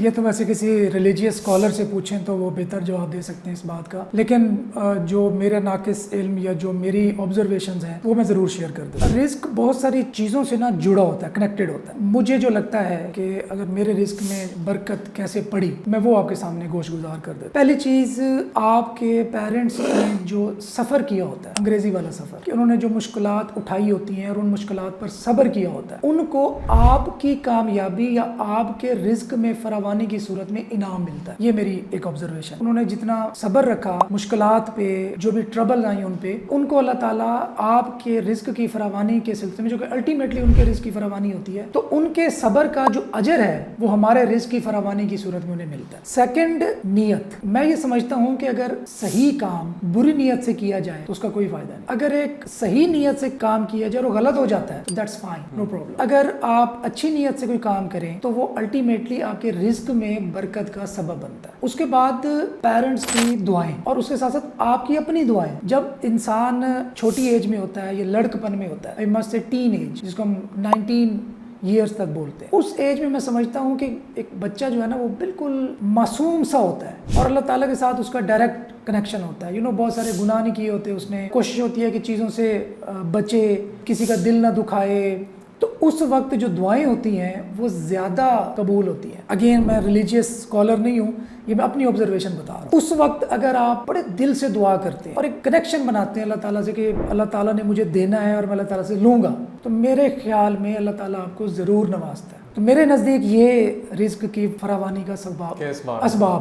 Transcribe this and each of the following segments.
یہ تو ویسے کسی ریلیجیس اسکالر سے پوچھیں تو وہ بہتر جواب دے سکتے ہیں اس بات کا، لیکن جو میرا ناقص علم یا جو میری آبزرویشنز ہیں وہ میں ضرور شیئر کر دوں۔ رزق بہت ساری چیزوں سے نا جڑا ہوتا ہے، کنیکٹڈ ہوتا ہے۔ مجھے جو لگتا ہے کہ اگر میرے رزق میں برکت کیسے پڑی، میں وہ آپ کے سامنے گوش گزار کر دیتا۔ پہلی چیز، آپ کے پیرنٹس نے جو سفر کیا ہوتا ہے، انگریزی والا سفر، کہ انہوں نے جو مشکلات اٹھائی ہوتی ہیں اور ان مشکلات پر صبر کیا ہوتا ہے، ان کو آپ کی کامیابی یا آپ کے رزق میں فراوانی کی صورت میں انعام ملتا ہے۔ یہ میری ایک آبزرویشن۔ انہوں نے جتنا صبر رکھا مشکلات پہ، جو بھی ٹربل آئی ان پہ، ان کو اللہ تعالیٰ آپ کے رزق کی فراوانی کے سلسلے میں، جو کہ الٹیمیٹلی ان کے رزق کی فراوانی ہوتی ہے، تو ان کے صبر کا جو اجر ہے وہ ہمارے رزق کی فراوانی کی صورت میں انہیں ملتا ہے۔ سیکنڈ، نیت۔ میں یہ سمجھتا ہوں کہ اگر صحیح کام بری نیت سے کیا جائے تو اس کا کوئی فائدہ نہیں۔ اگر ایک صحیح نیت سے کام کیا جائے اور وہ غلط ہو جاتا ہے تو دیٹس فائن، نو پرابلم۔ اگر آپ اچھی نیت سے کوئی کام کریں تو وہ الٹیمیٹلی آپ کے رزق میں برکت کا سبب بنتا ہے۔ اس کے بعد پیرنٹس کی دعائیں، اور اس کے ساتھ ساتھ آپ کی اپنی دعائیں۔ جب انسان چھوٹی ایج میں ہوتا ہے یا لڑکپن میں ہوتا ہے، I must say teenage, جس کو ہم 19 ایئرس تک بولتے ہیں، اس ایج میں سمجھتا ہوں کہ ایک بچہ جو ہے نا وہ بالکل معصوم سا ہوتا ہے اور اللہ تعالیٰ کے ساتھ اس کا ڈائریکٹ کنیکشن ہوتا ہے۔ بہت سارے گناہ نہیں کیے ہوتے اس نے، کوشش ہوتی ہے کہ چیزوں سے بچے، کسی کا دل نہ دکھائے، تو اس وقت جو دعائیں ہوتی ہیں وہ زیادہ قبول ہوتی ہیں۔ اگین میں ریلیجیس اسکالر نہیں ہوں، یہ میں اپنی آبزرویشن بتا رہا ہوں۔ اس وقت اگر آپ بڑے دل سے دعا کرتے ہیں اور ایک کنیکشن بناتے ہیں اللہ تعالیٰ سے کہ اللہ تعالیٰ نے مجھے دینا ہے اور میں اللہ تعالیٰ سے لوں گا، تو میرے خیال میں اللہ تعالیٰ آپ کو ضرور نوازتا ہے۔ تو میرے نزدیک یہ رزق کی فراوانی کا اسباب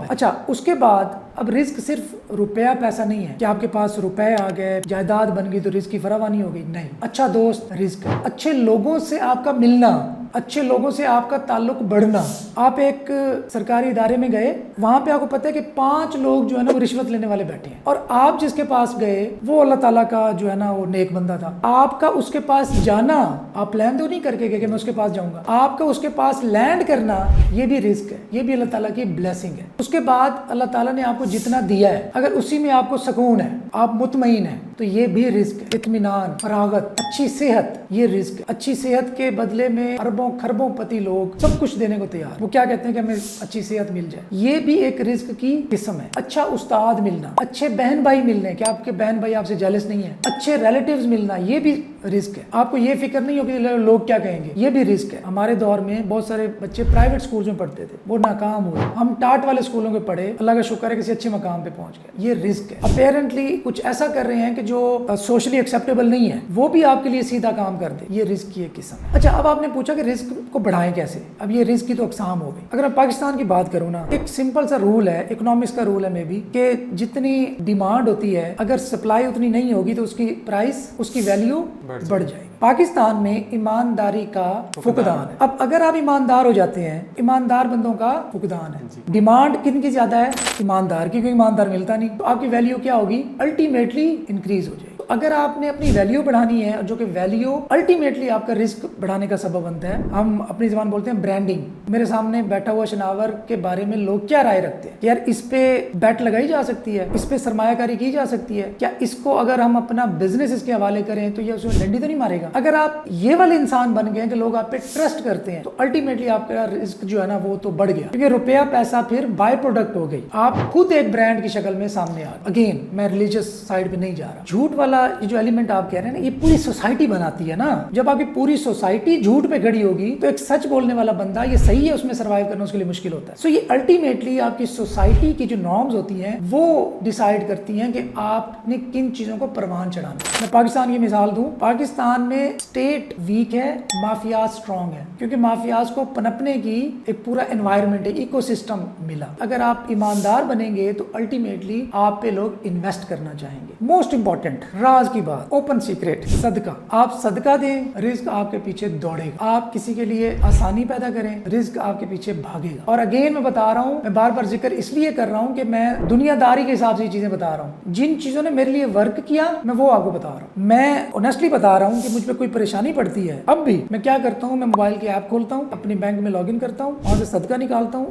ہے۔ اچھا، اس کے بعد اب رزق صرف روپیہ پیسہ نہیں ہے کہ آپ کے پاس روپے آ گئے، جائیداد بن گئی تو رزق کی فراوانی ہو گئی، نہیں۔ اچھا دوست رزق ہے، اچھے لوگوں سے آپ کا ملنا، اچھے لوگوں سے آپ کا تعلق بڑھنا۔ آپ ایک سرکاری ادارے میں گئے، وہاں پہ آپ کو پتہ ہے کہ 5 لوگ جو ہے نا وہ رشوت لینے والے بیٹھے ہیں، اور آپ جس کے پاس گئے وہ اللہ تعالیٰ کا جو ہے نا وہ نیک بندہ تھا۔ آپ کا اس کے پاس جانا، آپ پلان تو نہیں کر کے گئے کہ میں اس کے پاس جاؤں گا، آپ کا اس کے پاس لینڈ کرنا، یہ بھی رزق ہے، یہ بھی اللہ تعالیٰ کی بلیسنگ ہے۔ اس کے بعد اللہ تعالیٰ نے آپ کو جتنا دیا ہے، اگر اسی میں آپ کو سکون ہے، آپ مطمئن ہیں، تو یہ بھی رزق ہے۔ اطمینان، فراغت، اچھی صحت، یہ رزق ہے۔ اچھی صحت کے بدلے میں اربوں خربوں پتی لوگ سب کچھ دینے کو تیار، وہ کیا کہتے ہیں کہ ہمیں اچھی صحت مل جائے، یہ بھی ایک رزق کی قسم ہے۔ اچھا استاد ملنا، اچھے بہن بھائی ملنے کہ آپ کے بہن بھائی آپ سے جیلس نہیں ہیں، اچھے ریلیٹیوز ملنا، یہ بھی رزق ہے۔ آپ کو یہ فکر نہیں ہو کہ لوگ کیا کہیں گے، یہ بھی رزق ہے۔ ہمارے دور میں بہت سارے بچے پرائیویٹ اسکول میں پڑھتے تھے، وہ ناکام ہوئے، ہم ٹاٹ والے اسکولوں میں پڑھے، اللہ کا شکر ہے کسی اچھے مقام پہ پہنچ گئے، یہ رزق ہے۔ اپیرنٹلی کچھ ایسا کر رہے ہیں کہ جو سوشلی ایکسیپٹیبل نہیں ہے، وہ بھی آپ کے لیے سیدھا کام کر دے، یہ رزق کی ایک قسم ہے۔ اچھا، اب آپ نے پوچھا کہ رزق کو بڑھائیں کیسے؟ اب یہ رزق کی تو اقسام ہو گئی۔ اگر میں پاکستان کی بات کروں نا، ایک سمپل سا رول ہے، اکنامکس کا رول ہے میں بھی، کہ جتنی ڈیمانڈ ہوتی ہے، اگر سپلائی اتنی نہیں ہوگی تو اس کی پرائس، اس کی ویلیو بڑھ جائے گی۔ پاکستان میں ایمانداری کا فقدان ہے۔ اب اگر آپ ایماندار ہو جاتے ہیں، ایماندار بندوں کا فقدان ہے، ڈیمانڈ کن کی زیادہ ہے؟ ایماندار کی، کوئی ایماندار ملتا نہیں، تو آپ کی ویلیو کیا ہوگی؟ الٹیمیٹلی انکریز ہو جائے گی۔ اگر آپ نے اپنی ویلیو بڑھانی ہے، جو کہ ویلیو الٹیمیٹلی آپ کا رزق بڑھانے کا سبب بنتا ہے، ہم اپنی زبان بولتے ہیں برانڈنگ۔ میرے سامنے بیٹھا ہوا شناور کے بارے میں لوگ کیا رائے رکھتے ہیں کہ یار اس پہ بیٹ لگائی جا سکتی ہے، اس پہ سرمایہ کاری کی جا سکتی ہے، کیا اس کو اگر ہم اپنا بزنس اس کے حوالے کریں تو یہ اس میں ڈنڈی تو نہیں مارے گا؟ اگر آپ یہ والے انسان بن گئے کہ لوگ آپ پہ ٹرسٹ کرتے ہیں، تو الٹیمیٹلی آپ کا رزق جو ہے نا وہ تو بڑھ گیا، کیونکہ روپیہ پیسہ پھر بائی پروڈکٹ ہو گئی، آپ خود ایک برانڈ کی شکل میں سامنے آ گئے۔ اگین میں ریلیجیس سائڈ پہ نہیں جا رہا، جھوٹ والا یہ جو ایلیمنٹ آپ کہہ رہے ہیں نا، یہ پوری سوسائٹی بناتی ہے نا۔ جب آپ کی پوری سوسائٹی جھوٹ پہ کھڑی ہوگی تو ایک سچ بولنے والا بندہ، یہ صحیح ہے، اس میں سروائیو کرنا اس کے لیے مشکل ہوتا ہے۔ سو یہ الٹیمیٹلی آپ کی سوسائٹی کی جو نارمز ہوتی ہیں وہ ڈیسائیڈ کرتی ہیں کہ آپ نے کن چیزوں کو پروان چڑھانا۔ میں پاکستان کی مثال دوں، پاکستان میں اسٹیٹ ویک ہے، مافیاز اسٹرانگ ہے، کیونکہ مافیاز کو پنپنے کی ایک پورا انوائرمنٹ، ایک ایکو سسٹم ملا۔ اگر آپ ایماندار بنیں گے تو الٹیمیٹلی آپ پہ لوگ انویسٹ کرنا چاہیں گے۔ موسٹ امپورٹنٹ راز کی بات، اوپن سیکریٹ، صدقہ۔ آپ صدقہ دیں، رزق آپ کے پیچھے دوڑے گا۔ آپ کسی کے لیے آسانی پیدا کریں، رزق آپ کے پیچھے بھاگے گا۔ اور اگین میں بتا رہا ہوں، میں بار بار ذکر اس لیے کر رہا ہوں کہ میں دنیا داری کے حساب سے یہ چیزیں بتا رہا ہوں، جن چیزوں نے میرے لیے ورک کیا میں وہ آپ کو بتا رہا ہوں۔ میں آنیسٹلی بتا رہا ہوں کہ مجھ پہ کوئی پریشانی پڑتی ہے، اب بھی میں کیا کرتا ہوں، میں موبائل کی ایپ کھولتا ہوں، اپنے بینک میں لاگ ان کرتا ہوں، وہاں سے صدقہ نکالتا ہوں،